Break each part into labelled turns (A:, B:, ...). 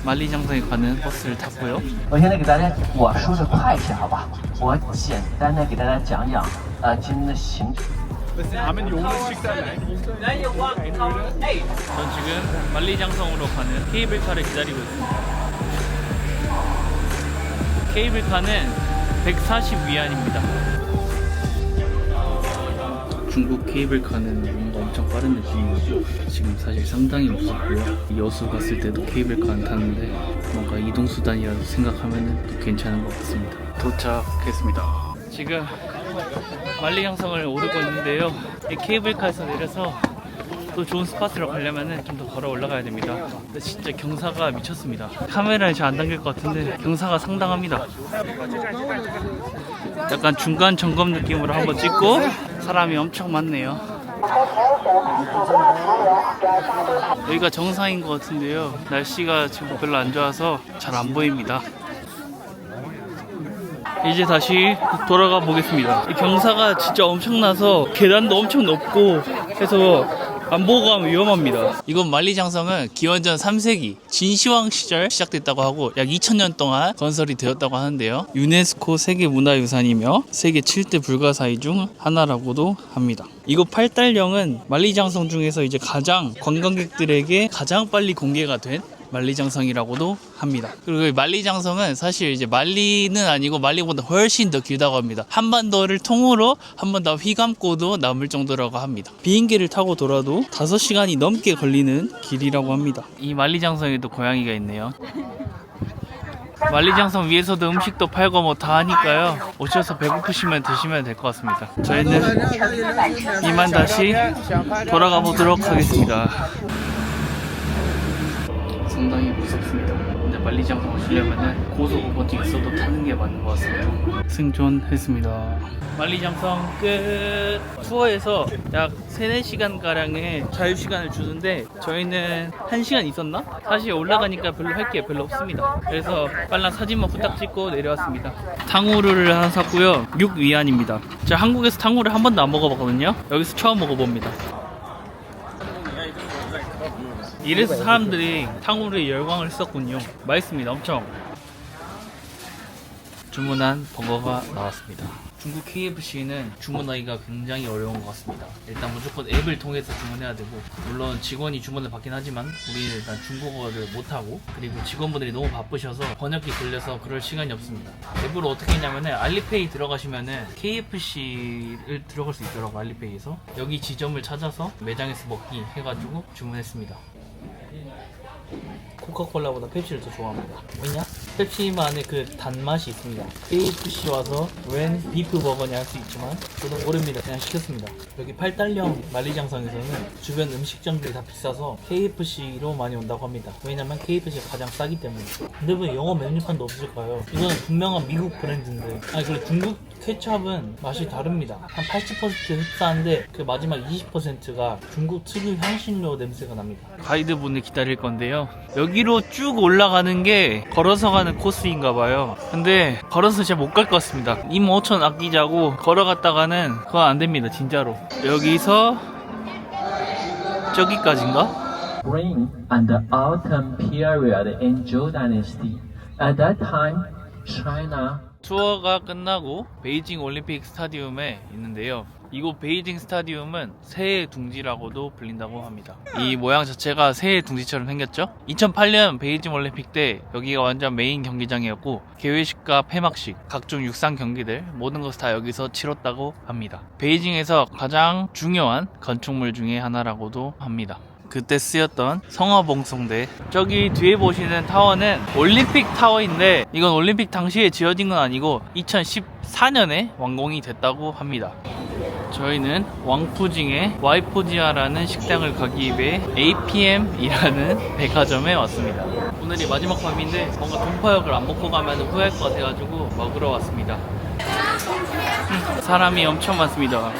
A: 만리장성에 가는 버스를 탔고요.
B: 我现在给大家，我说是快一些，好吧？我简单的给大家讲讲，今天的行程。
A: 전 지금 만리장성으로 가는 케이블카를 기다리고 있습니다. 케이블카는 140위안입니다. 중국 케이블카는 뭔가 엄청 빠른 느낌이고 지금 사실 상당히 무섭고요. 여수 갔을 때도 케이블카는 탔는데 뭔가 이동수단이라도 생각하면 또 괜찮은 것 같습니다. 도착했습니다. 지금 만리장성을 오르고 있는데요. 이 케이블카에서 내려서 또 좋은 스팟으로 가려면 좀 더 걸어 올라가야 됩니다. 근데 진짜 경사가 미쳤습니다. 카메라에 잘 안 담길 것 같은데 경사가 상당합니다. 약간 중간 점검 느낌으로 한번 찍고 사람이 엄청 많네요. 여기가 정상인 것 같은데요. 날씨가 지금 별로 안 좋아서 잘 안 보입니다. 이제 다시 돌아가 보겠습니다. 이 경사가 진짜 엄청나서 계단도 엄청 높고 해서 안 보고 가면 위험합니다. 이건 만리장성은 기원전 3세기 진시황 시절 시작됐다고 하고 약 2000년 동안 건설이 되었다고 하는데요. 유네스코 세계문화유산이며 세계 7대 불가사의 중 하나라고도 합니다. 이곳 팔달령은 만리장성 중에서 이제 가장 관광객들에게 가장 빨리 공개가 된 만리장성이라고도 합니다. 그리고 이 만리장성은 사실 이제 만리는 아니고 만리보다 훨씬 더 길다고 합니다. 한반도를 통으로 한 번 더 휘감고도 남을 정도라고 합니다. 비행기를 타고 돌아도 5시간이 넘게 걸리는 길이라고 합니다. 이 만리장성에도 고양이가 있네요. 만리장성 위에서도 음식도 팔고 뭐 다 하니까요. 오셔서 배고프시면 드시면 될 것 같습니다. 저희는 이만 다시 돌아가 보도록 하겠습니다. 상당히 무섭습니다. 근데 만리장성 오시려면 고속 버튼 있어도 타는 게 맞는 것 같습니다. 승존했습니다. 만리장성 끝. 투어에서 약 3-4시간가량의 자유시간을 주는데 저희는 1시간 있었나? 사실 올라가니까 별로 할 게 별로 없습니다. 그래서 빨랑 사진만 후딱 찍고 내려왔습니다. 탕후루를 하나 샀고요. 6위안입니다. 제가 한국에서 탕후루를 한 번도 안 먹어봤거든요. 여기서 처음 먹어봅니다. 이래서 사람들이 탕후루에 열광을 했었군요. 맛있습니다. 엄청. 주문한 버거가 나왔습니다. 중국 KFC는 주문하기가 굉장히 어려운 것 같습니다. 일단 무조건 앱을 통해서 주문해야 되고, 물론 직원이 주문을 받긴 하지만 우리는 일단 중국어를 못하고, 그리고 직원분들이 너무 바쁘셔서 번역기 걸려서 그럴 시간이 없습니다. 앱으로 어떻게 했냐면은 알리페이 들어가시면은 KFC를 들어갈 수 있더라고. 알리페이에서 여기 지점을 찾아서 매장에서 먹기 해가지고 주문했습니다. 코카콜라보다 펩시를 더 좋아합니다. 왜냐? 펩시만의 그 단맛이 있습니다. KFC 와서 웬 비프 버거냐 할 수 있지만 저도 모릅니다. 그냥 시켰습니다. 여기 팔달령 만리장성에서는 주변 음식점들이 다 비싸서 KFC로 많이 온다고 합니다. 왜냐면 KFC가 가장 싸기 때문에. 근데 왜 영어 메뉴판도 없을까요? 이거는 분명한 미국 브랜드인데. 아니 그리고 중국 케첩은 맛이 다릅니다. 한 80% 흡사한데 그 마지막 20%가 중국 특유 향신료 냄새가 납니다. 가이드분을 기다릴 건데요. 여기로 쭉 올라가는 게 걸어서 가는 코스인가봐요. 근데 걸어서 진짜 못 갈 것 같습니다. 25,000 아끼자고 걸어갔다가는 그건 안 됩니다. 진짜로. 여기서 저기까지인가?
B: Spring and autumn period in Zhou Dynasty. At that time, China
A: 투어가 끝나고 베이징 올림픽 스타디움에 있는데요. 이곳 베이징 스타디움은 새의 둥지라고도 불린다고 합니다. 이 모양 자체가 새의 둥지처럼 생겼죠? 2008년 베이징 올림픽 때 여기가 완전 메인 경기장이었고 개회식과 폐막식, 각종 육상 경기들 모든 것을 다 여기서 치렀다고 합니다. 베이징에서 가장 중요한 건축물 중에 하나라고도 합니다. 그때 쓰였던 성화봉송대. 저기 뒤에 보시는 타워는 올림픽 타워인데 이건 올림픽 당시에 지어진 건 아니고 2014년에 완공이 됐다고 합니다. 저희는 왕푸징의 와이포지아라는 식당을 가기 위해 APM이라는 백화점에 왔습니다. 오늘이 마지막 밤인데 뭔가 동파역을 안 먹고 가면 후회할 것 같아가지고 먹으러 왔습니다. 사람이 엄청 많습니다.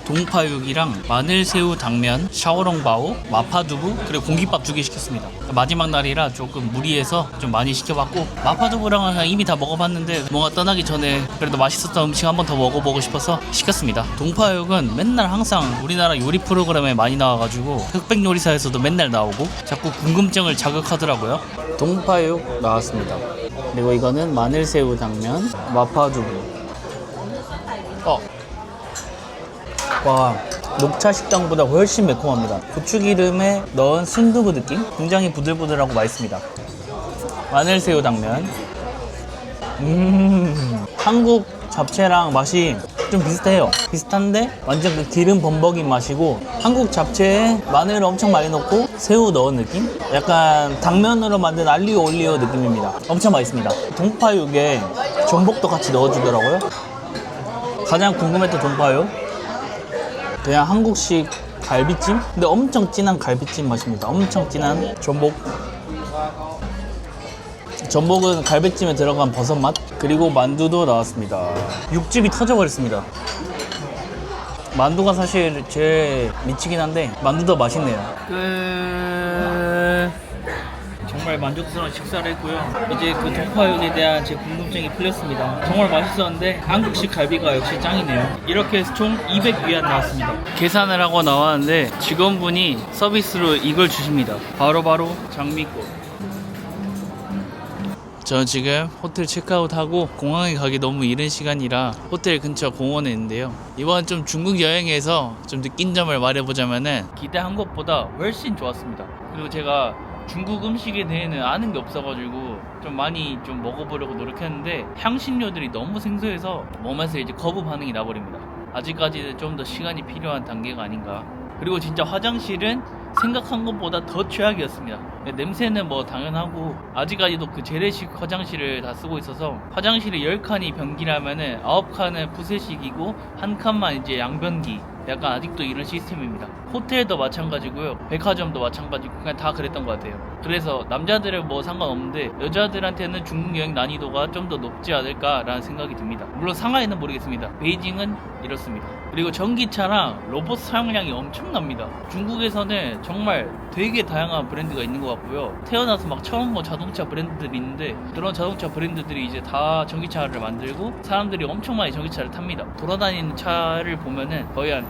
A: 동파육이랑 마늘새우 당면, 샤오롱바오, 마파두부, 그리고 공깃밥 2개 시켰습니다. 마지막 날이라 조금 무리해서 좀 많이 시켜봤고, 마파두부랑은 그냥 이미 다 먹어봤는데 뭔가 떠나기 전에 그래도 맛있었던 음식 한 번 더 먹어보고 싶어서 시켰습니다. 동파육은 맨날 항상 우리나라 요리 프로그램에 많이 나와가지고 흑백 요리사에서도 맨날 나오고 자꾸 궁금증을 자극하더라고요. 동파육 나왔습니다. 그리고 이거는 마늘새우 당면, 마파두부. 와, 녹차 식당보다 훨씬 매콤합니다. 고추기름에 넣은 순두부 느낌? 굉장히 부들부들하고 맛있습니다. 마늘새우 당면. 한국 잡채랑 맛이 좀 비슷해요. 비슷한데 완전 그 기름 범벅인 맛이고, 한국 잡채에 마늘을 엄청 많이 넣고 새우 넣은 느낌? 약간 당면으로 만든 알리오 올리오 느낌입니다. 엄청 맛있습니다. 동파육에 전복도 같이 넣어주더라고요. 가장 궁금했던 동파육, 그냥 한국식 갈비찜? 근데 엄청 진한 갈비찜 맛입니다. 엄청 진한 전복. 전복은 갈비찜에 들어간 버섯 맛. 그리고 만두도 나왔습니다. 육즙이 터져버렸습니다. 만두가 사실 제일 미치긴 한데 만두도 맛있네요. 정말 만족스러운 식사를 했고요. 이제 그 동파육에 대한 제 궁금증이 풀렸습니다. 정말 맛있었는데 한국식 갈비가 역시 짱이네요. 이렇게 해서 총 200위안 나왔습니다. 계산을 하고 나왔는데 직원분이 서비스로 이걸 주십니다. 바로바로 장미꽃. 저 지금 호텔 체크아웃하고 공항에 가기 너무 이른 시간이라 호텔 근처 공원에 있는데요. 이번 좀 중국 여행에서 좀 느낀 점을 말해보자면은 기대한 것보다 훨씬 좋았습니다. 그리고 제가 중국 음식에 대해는 아는 게 없어가지고 좀 많이 좀 먹어보려고 노력했는데 향신료들이 너무 생소해서 몸에서 이제 거부 반응이 나버립니다. 아직까지는 좀 더 시간이 필요한 단계가 아닌가. 그리고 진짜 화장실은 생각한 것보다 더 최악이었습니다. 냄새는 뭐 당연하고 아직까지도 그 재래식 화장실을 다 쓰고 있어서 화장실이 10칸이 변기라면은 9칸은 푸세식이고 1칸만 이제 양변기. 약간 아직도 이런 시스템입니다. 호텔도 마찬가지고요. 백화점도 마찬가지고 그냥 다 그랬던 것 같아요. 그래서 남자들은 뭐 상관없는데 여자들한테는 중국 여행 난이도가 좀 더 높지 않을까라는 생각이 듭니다. 물론 상하이는 모르겠습니다. 베이징은 이렇습니다. 그리고 전기차랑 로봇 사용량이 엄청납니다. 중국에서는 정말 되게 다양한 브랜드가 있는 것 같고요. 태어나서 막 처음 본 자동차 브랜드들이 있는데 그런 자동차 브랜드들이 이제 다 전기차를 만들고 사람들이 엄청 많이 전기차를 탑니다. 돌아다니는 차를 보면은 거의 한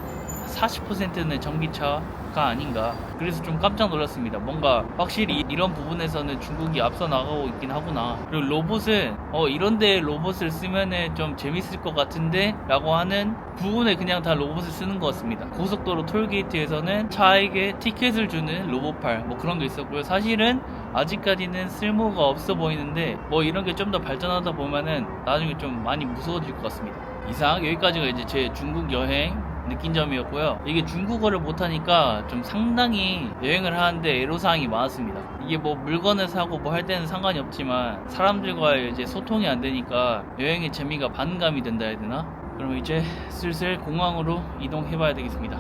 A: 40%는 전기차가 아닌가. 그래서 좀 깜짝 놀랐습니다. 뭔가 확실히 이런 부분에서는 중국이 앞서 나가고 있긴 하구나. 그리고 로봇은 이런데 로봇을 쓰면은 좀 재밌을 것 같은데 라고 하는 부분에 그냥 다 로봇을 쓰는 것 같습니다. 고속도로 톨게이트에서는 차에게 티켓을 주는 로봇팔 뭐 그런 게 있었고요. 사실은 아직까지는 쓸모가 없어 보이는데 뭐 이런 게 좀 더 발전하다 보면은 나중에 좀 많이 무서워질 것 같습니다. 이상 여기까지가 이제 제 중국 여행 느낀 점이었고요. 이게 중국어를 못하니까 좀 상당히 여행을 하는데 애로사항이 많았습니다. 이게 뭐 물건을 사고 뭐 할 때는 상관이 없지만 사람들과의 이제 소통이 안 되니까 여행의 재미가 반감이 된다 해야 되나? 그럼 이제 슬슬 공항으로 이동해 봐야 되겠습니다.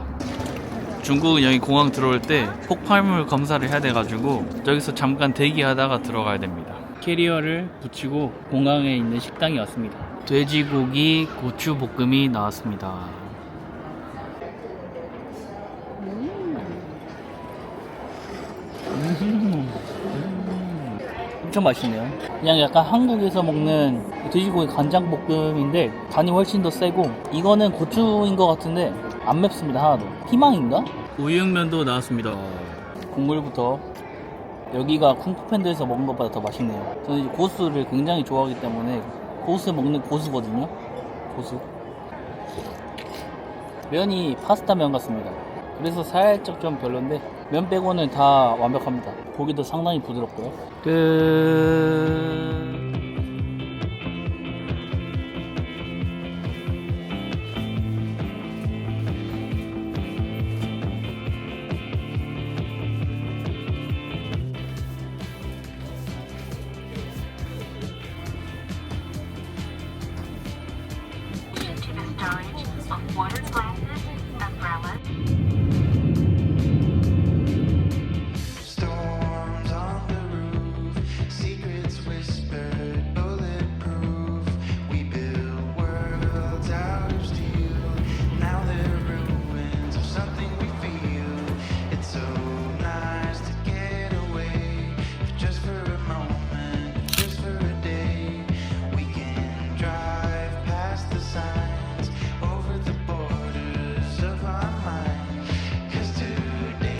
A: 중국은 여기 공항 들어올 때 폭발물 검사를 해야 돼가지고 여기서 잠깐 대기하다가 들어가야 됩니다. 캐리어를 붙이고 공항에 있는 식당에 왔습니다. 돼지고기 고추 볶음이 나왔습니다. 엄청 맛있네요. 그냥 약간 한국에서 먹는 돼지고기 간장볶음인데 간이 훨씬 더 세고 이거는 고추인 것 같은데 안 맵습니다. 하나도. 피망인가? 우육면도 나왔습니다. 국물부터 여기가 쿵푸팬드에서 먹은 것보다 더 맛있네요. 저는 이제 고수를 굉장히 좋아하기 때문에 고수 먹는 고수거든요. 고수. 면이 파스타 면 같습니다. 그래서 살짝 좀 별론데 면 빼고는 다 완벽합니다. 고기도 상당히 부드럽고요. 끝.